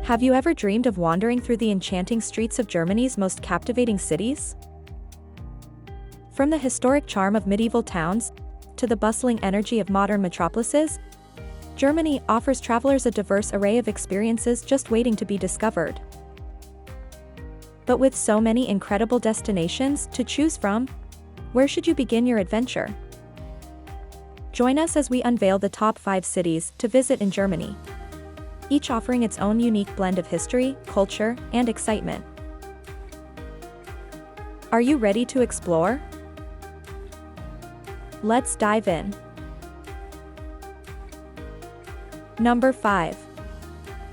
Have you ever dreamed of wandering through the enchanting streets of Germany's most captivating cities? From the historic charm of medieval towns to the bustling energy of modern metropolises, Germany offers travelers a diverse array of experiences just waiting to be discovered. But with so many incredible destinations to choose from, where should you begin your adventure? Join us as we unveil the top 5 cities to visit in Germany, each offering its own unique blend of history, culture, and excitement. Are you ready to explore? Let's dive in. Number 5.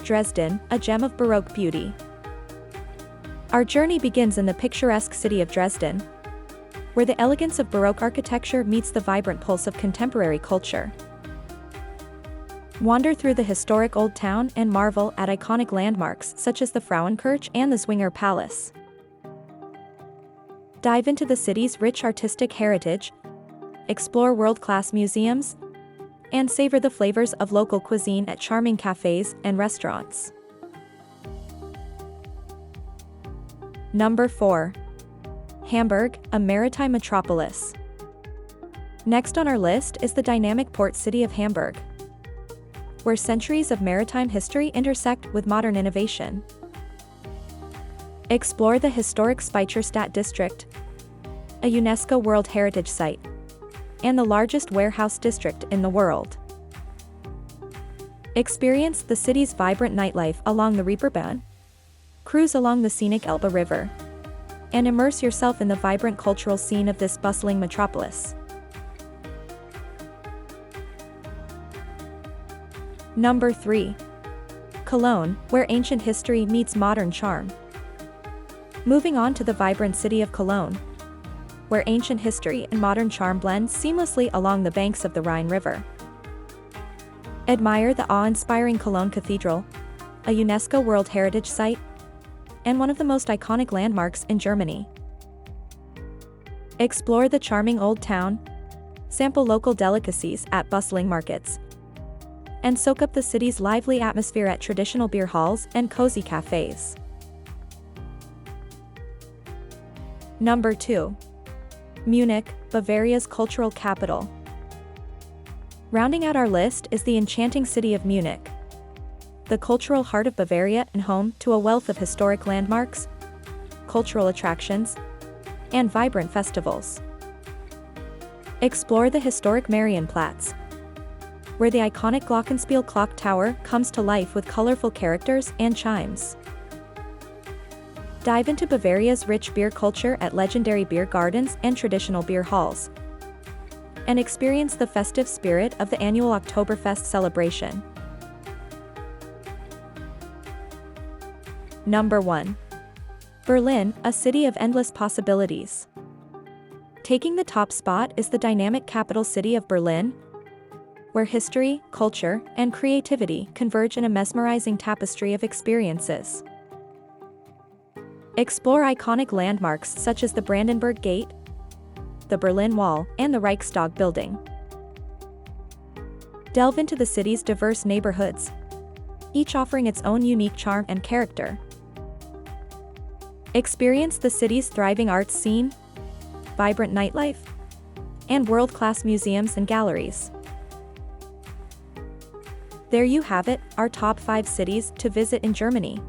Dresden, a gem of Baroque beauty. Our journey begins in the picturesque city of Dresden, where the elegance of Baroque architecture meets the vibrant pulse of contemporary culture. Wander through the historic Old Town and marvel at iconic landmarks such as the Frauenkirche and the Zwinger Palace. Dive into the city's rich artistic heritage, explore world-class museums, and savor the flavors of local cuisine at charming cafes and restaurants. Number 4. Hamburg, a maritime metropolis. Next on our list is the dynamic port city of Hamburg, where centuries of maritime history intersect with modern innovation. Explore the historic Speicherstadt district, a UNESCO World Heritage Site, and the largest warehouse district in the world. Experience the city's vibrant nightlife along the Reeperbahn, cruise along the scenic Elbe River, and immerse yourself in the vibrant cultural scene of this bustling metropolis. Number 3. Cologne, where ancient history meets modern charm. Moving on to the vibrant city of Cologne, where ancient history and modern charm blend seamlessly along the banks of the Rhine River. Admire the awe-inspiring Cologne Cathedral, a UNESCO World Heritage Site, and one of the most iconic landmarks in Germany. Explore the charming Old Town, sample local delicacies at bustling markets, and soak up the city's lively atmosphere at traditional beer halls and cozy cafes. Number 2. Munich, Bavaria's cultural capital. Rounding out our list is the enchanting city of Munich, the cultural heart of Bavaria and home to a wealth of historic landmarks, cultural attractions, and vibrant festivals. Explore the historic Marienplatz, where the iconic Glockenspiel clock tower comes to life with colorful characters and chimes. Dive into Bavaria's rich beer culture at legendary beer gardens and traditional beer halls, and experience the festive spirit of the annual Oktoberfest celebration. Number 1. Berlin, a city of endless possibilities. Taking the top spot is the dynamic capital city of Berlin, where history, culture, and creativity converge in a mesmerizing tapestry of experiences. Explore iconic landmarks such as the Brandenburg Gate, the Berlin Wall, and the Reichstag building. Delve into the city's diverse neighborhoods, each offering its own unique charm and character. Experience the city's thriving arts scene, vibrant nightlife, and world-class museums and galleries. There you have it, our top 5 cities to visit in Germany.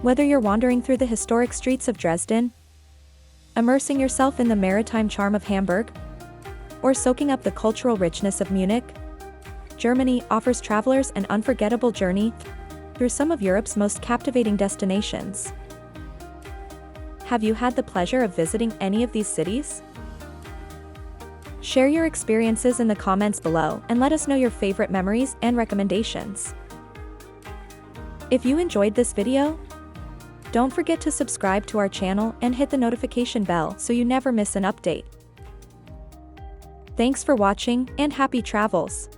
Whether you're wandering through the historic streets of Dresden, immersing yourself in the maritime charm of Hamburg, or soaking up the cultural richness of Munich, Germany offers travelers an unforgettable journey through some of Europe's most captivating destinations. Have you had the pleasure of visiting any of these cities? Share your experiences in the comments below and let us know your favorite memories and recommendations. If you enjoyed this video, don't forget to subscribe to our channel and hit the notification bell so you never miss an update. Thanks for watching and happy travels!